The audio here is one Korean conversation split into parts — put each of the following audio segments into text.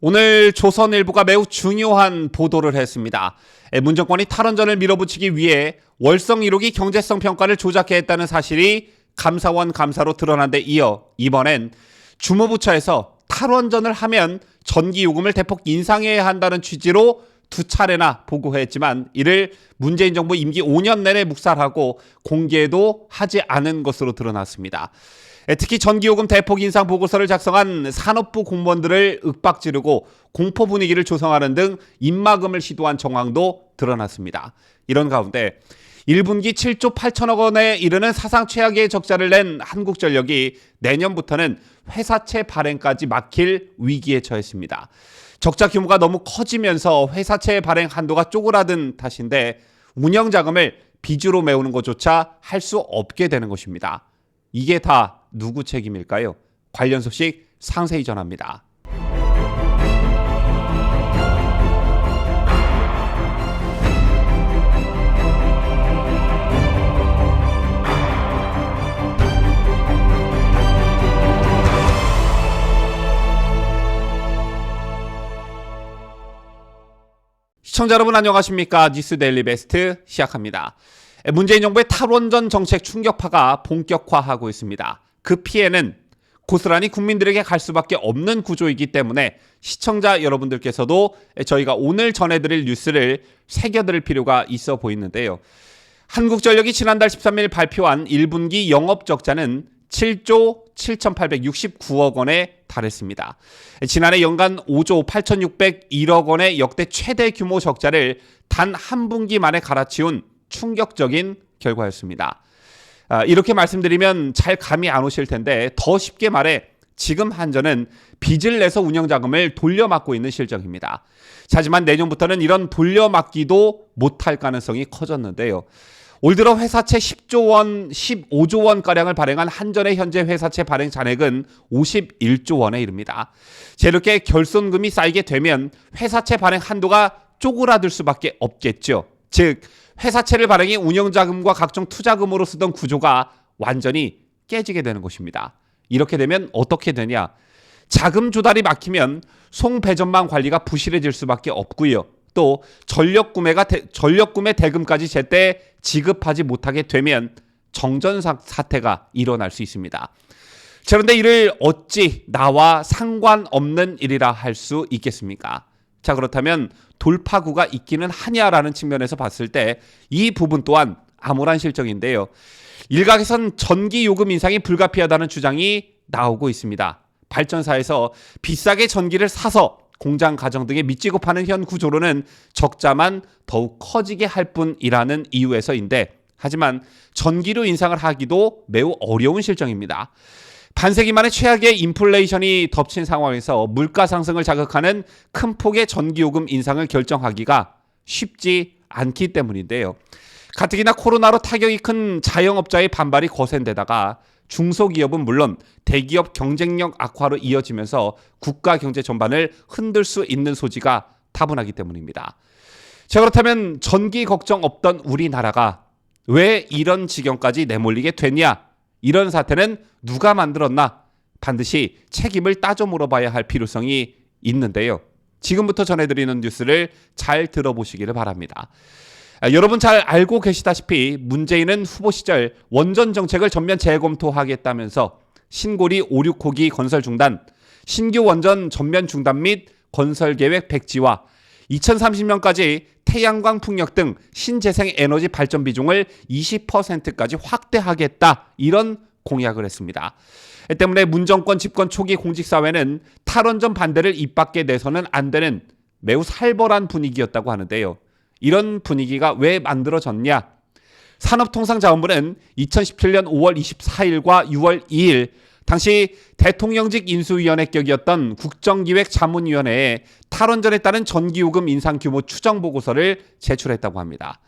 오늘 조선일보가 매우 중요한 보도를 했습니다. 문정권이 탈원전을 밀어붙이기 위해 월성 1호기 경제성 평가를 조작해 했다는 사실이 감사원 감사로 드러난 데 이어 이번엔 주무부처에서 탈원전을 하면 전기요금을 대폭 인상해야 한다는 취지로 두 차례나 보고했지만 이를 문재인 정부 임기 5년 내내 묵살하고 공개도 하지 않은 것으로 드러났습니다. 특히 전기요금 대폭 인상 보고서를 작성한 산업부 공무원들을 윽박지르고 공포 분위기를 조성하는 등 입막음을 시도한 정황도 드러났습니다. 이런 가운데 1분기 7조 8천억 원에 이르는 사상 최악의 적자를 낸 한국전력이 내년부터는 회사채 발행까지 막힐 위기에 처했습니다. 적자 규모가 너무 커지면서 회사채 발행 한도가 쪼그라든 탓인데 운영자금을 빚으로 메우는 것조차 할 수 없게 되는 것입니다. 이게 다 누구 책임일까요? 관련 소식 상세히 전합니다. 시청자 여러분 안녕하십니까? 뉴스 데일리 베스트 시작합니다. 문재인 정부의 탈원전 정책 충격파가 본격화하고 있습니다. 그 피해는 고스란히 국민들에게 갈 수밖에 없는 구조이기 때문에 시청자 여러분들께서도 저희가 오늘 전해드릴 뉴스를 새겨들을 필요가 있어 보이는데요. 한국전력이 지난달 13일 발표한 1분기 영업적자는 7조 7,869억 원에 달했습니다. 지난해 연간 5조 8,601억 원의 역대 최대 규모 적자를 단 한 분기 만에 갈아치운 충격적인 결과였습니다. 이렇게 말씀드리면 잘 감이 안 오실 텐데 더 쉽게 말해 지금 한전은 빚을 내서 운영자금을 돌려막고 있는 실정입니다. 하지만 내년부터는 이런 돌려막기도 못할 가능성이 커졌는데요. 올 들어 회사채 10조 원, 15조 원가량을 발행한 한전의 현재 회사채 발행 잔액은 51조 원에 이릅니다. 이렇게 결손금이 쌓이게 되면 회사채 발행 한도가 쪼그라들 수밖에 없겠죠. 즉 회사채를 발행해 운영자금과 각종 투자금으로 쓰던 구조가 완전히 깨지게 되는 것입니다. 이렇게 되면 어떻게 되냐? 자금 조달이 막히면 송배전망 관리가 부실해질 수밖에 없고요. 또 전력 구매 대금까지 제때 지급하지 못하게 되면 정전 사태가 일어날 수 있습니다. 그런데 이를 어찌 나와 상관없는 일이라 할 수 있겠습니까? 자, 그렇다면 돌파구가 있기는 하냐라는 측면에서 봤을 때 이 부분 또한 암울한 실정인데요. 일각에선 전기요금 인상이 불가피하다는 주장이 나오고 있습니다. 발전사에서 비싸게 전기를 사서 공장, 가정 등에 미치고 파는 현 구조로는 적자만 더욱 커지게 할 뿐이라는 이유에서인데 하지만 전기료 인상을 하기도 매우 어려운 실정입니다. 반세기 만에 최악의 인플레이션이 덮친 상황에서 물가 상승을 자극하는 큰 폭의 전기요금 인상을 결정하기가 쉽지 않기 때문인데요. 가뜩이나 코로나로 타격이 큰 자영업자의 반발이 거센 데다가 중소기업은 물론 대기업 경쟁력 악화로 이어지면서 국가 경제 전반을 흔들 수 있는 소지가 다분하기 때문입니다. 자, 그렇다면 전기 걱정 없던 우리나라가 왜 이런 지경까지 내몰리게 됐냐? 이런 사태는 누가 만들었나? 반드시 책임을 따져 물어봐야 할 필요성이 있는데요. 지금부터 전해드리는 뉴스를 잘 들어보시기를 바랍니다. 여러분 잘 알고 계시다시피 문재인은 후보 시절 원전 정책을 전면 재검토하겠다면서 신고리 5, 6호기 건설 중단, 신규 원전 전면 중단 및 건설 계획 백지화, 2030년까지 태양광 풍력 등 신재생 에너지 발전 비중을 20%까지 확대하겠다 이런 공약을 했습니다. 때문에 문정권 집권 초기 공직사회는 탈원전 반대를 입 밖에 내서는 안 되는 매우 살벌한 분위기였다고 하는데요. 이런 분위기가 왜 만들어졌냐? 산업통상자원부는 2017년 5월 24일과 6월 2일 당시 대통령직 인수위원회 격이었던 국정기획자문위원회에 탈원전에 따른 전기요금 인상 규모 추정 보고서를 제출했다고 합니다.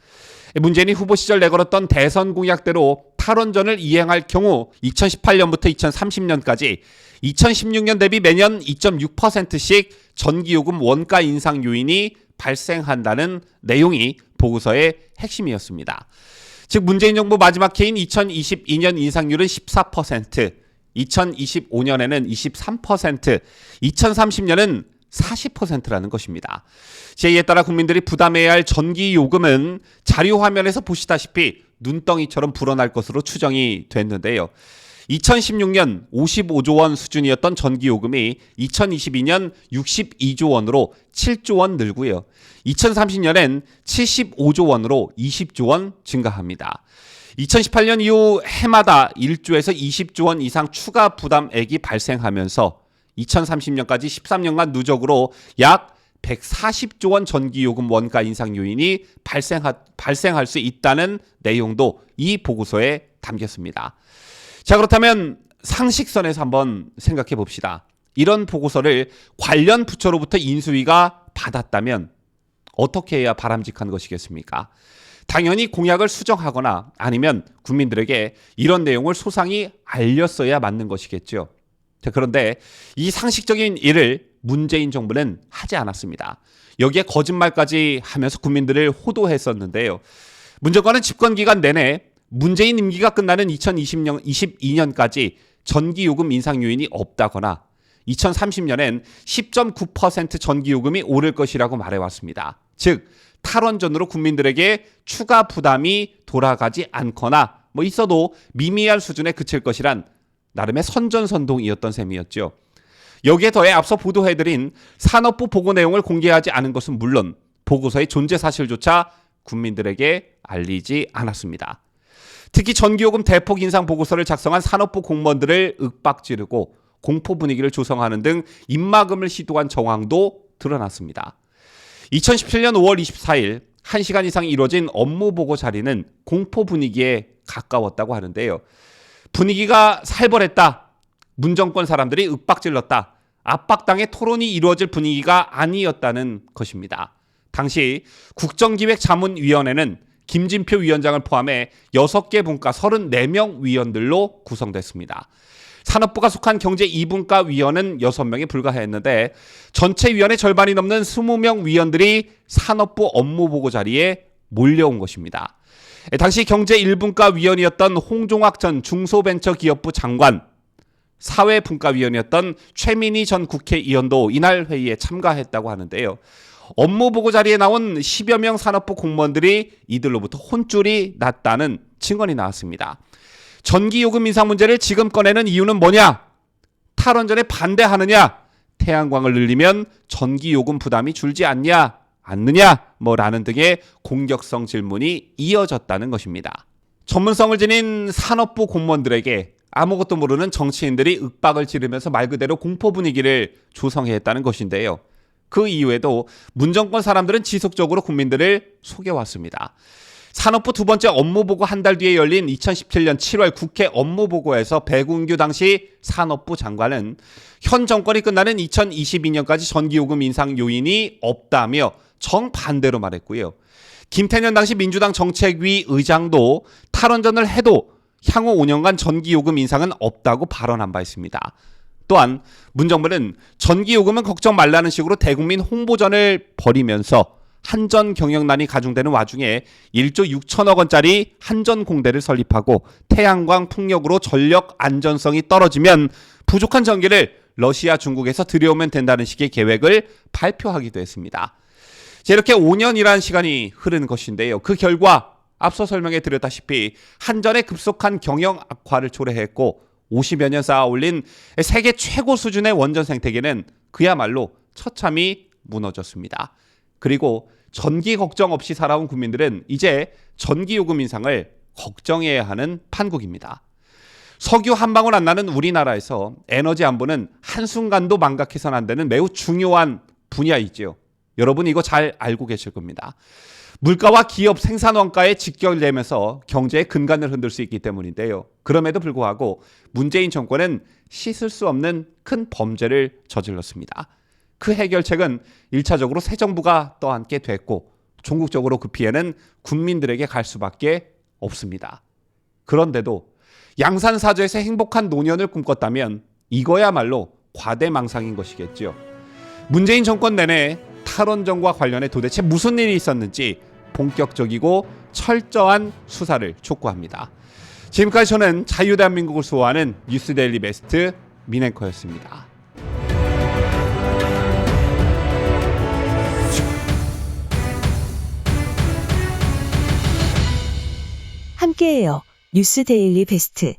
문재인이 후보 시절 내걸었던 대선 공약대로 탈원전을 이행할 경우 2018년부터 2030년까지 2016년 대비 매년 2.6%씩 전기요금 원가 인상 요인이 발생한다는 내용이 보고서의 핵심이었습니다. 즉 문재인 정부 마지막 해인 2022년 인상률은 14%, 2025년에는 23%, 2030년은 40%라는 것입니다. 이에 따라 국민들이 부담해야 할 전기요금은 자료 화면에서 보시다시피 눈덩이처럼 불어날 것으로 추정이 됐는데요. 2016년 55조 원 수준이었던 전기요금이 2022년 62조 원으로 7조 원 늘고요. 2030년엔 75조 원으로 20조 원 증가합니다. 2018년 이후 해마다 1조에서 20조 원 이상 추가 부담액이 발생하면서 2030년까지 13년간 누적으로 약 140조 원 전기요금 원가 인상 요인이 발생할 수 있다는 내용도 이 보고서에 담겼습니다. 자, 그렇다면 상식선에서 한번 생각해 봅시다. 이런 보고서를 관련 부처로부터 인수위가 받았다면 어떻게 해야 바람직한 것이겠습니까? 당연히 공약을 수정하거나 아니면 국민들에게 이런 내용을 소상히 알렸어야 맞는 것이겠죠. 자, 그런데 이 상식적인 일을 문재인 정부는 하지 않았습니다. 여기에 거짓말까지 하면서 국민들을 호도했었는데요. 문 정권은 집권 기간 내내 문재인 임기가 끝나는 2022년까지 전기요금 인상 요인이 없다거나 2030년엔 10.9% 전기요금이 오를 것이라고 말해왔습니다. 즉 탈원전으로 국민들에게 추가 부담이 돌아가지 않거나 있어도 미미할 수준에 그칠 것이란 나름의 선전선동이었던 셈이었죠. 여기에 더해 앞서 보도해드린 산업부 보고 내용을 공개하지 않은 것은 물론 보고서의 존재 사실조차 국민들에게 알리지 않았습니다. 특히 전기요금 대폭 인상 보고서를 작성한 산업부 공무원들을 윽박지르고 공포 분위기를 조성하는 등 입막음을 시도한 정황도 드러났습니다. 2017년 5월 24일 1시간 이상 이뤄진 업무보고 자리는 공포 분위기에 가까웠다고 하는데요. 분위기가 살벌했다. 문정권 사람들이 윽박질렀다. 압박당의 토론이 이루어질 분위기가 아니었다는 것입니다. 당시 국정기획자문위원회는 김진표 위원장을 포함해 6개 분과 34명 위원들로 구성됐습니다. 산업부가 속한 경제 2분과 위원은 6명에 불과했는데 전체 위원의 절반이 넘는 20명 위원들이 산업부 업무보고 자리에 몰려온 것입니다. 당시 경제 1분과 위원이었던 홍종학 전 중소벤처기업부 장관, 사회분과위원이었던 최민희 전 국회의원도 이날 회의에 참가했다고 하는데요. 업무보고 자리에 나온 10여 명 산업부 공무원들이 이들로부터 혼쭐이 났다는 증언이 나왔습니다. 전기요금 인상 문제를 지금 꺼내는 이유는 뭐냐? 탈원전에 반대하느냐? 태양광을 늘리면 전기요금 부담이 줄지 않느냐? 라는 등의 공격성 질문이 이어졌다는 것입니다. 전문성을 지닌 산업부 공무원들에게 아무것도 모르는 정치인들이 윽박을 지르면서 말 그대로 공포 분위기를 조성했다는 것인데요. 그 이후에도 문정권 사람들은 지속적으로 국민들을 속여왔습니다. 산업부 두 번째 업무보고 한 달 뒤에 열린 2017년 7월 국회 업무보고에서 백운규 당시 산업부 장관은 현 정권이 끝나는 2022년까지 전기요금 인상 요인이 없다며 정반대로 말했고요. 김태년 당시 민주당 정책위 의장도 탈원전을 해도 향후 5년간 전기요금 인상은 없다고 발언한 바 있습니다. 또한 문 정부는 전기요금은 걱정 말라는 식으로 대국민 홍보전을 벌이면서 한전 경영난이 가중되는 와중에 1조 6천억 원짜리 한전공대를 설립하고 태양광 풍력으로 전력 안전성이 떨어지면 부족한 전기를 러시아, 중국에서 들여오면 된다는 식의 계획을 발표하기도 했습니다. 이렇게 5년이라는 시간이 흐르는 것인데요. 그 결과 앞서 설명해 드렸다시피 한전의 급속한 경영 악화를 초래했고 50여 년 쌓아 올린 세계 최고 수준의 원전 생태계는 그야말로 처참히 무너졌습니다. 그리고 전기 걱정 없이 살아온 국민들은 이제 전기요금 인상을 걱정해야 하는 판국입니다. 석유 한 방울 안 나는 우리나라에서 에너지 안보는 한순간도 망각해서는 안 되는 매우 중요한 분야이지요. 여러분 이거 잘 알고 계실 겁니다. 물가와 기업 생산 원가에 직결되면서 경제의 근간을 흔들 수 있기 때문인데요. 그럼에도 불구하고 문재인 정권은 씻을 수 없는 큰 범죄를 저질렀습니다. 그 해결책은 1차적으로 새 정부가 떠안게 됐고 종국적으로 그 피해는 국민들에게 갈 수밖에 없습니다. 그런데도 양산사저에서 행복한 노년을 꿈꿨다면 이거야말로 과대망상인 것이겠죠. 문재인 정권 내내 탈원전과 관련해 도대체 무슨 일이 있었는지 본격적이고 철저한 수사를 촉구합니다. 지금까지 저는 자유대한민국을 수호하는 뉴스데일리 베스트 민앵커였습니다. 함께해요. 뉴스 데일리 베스트.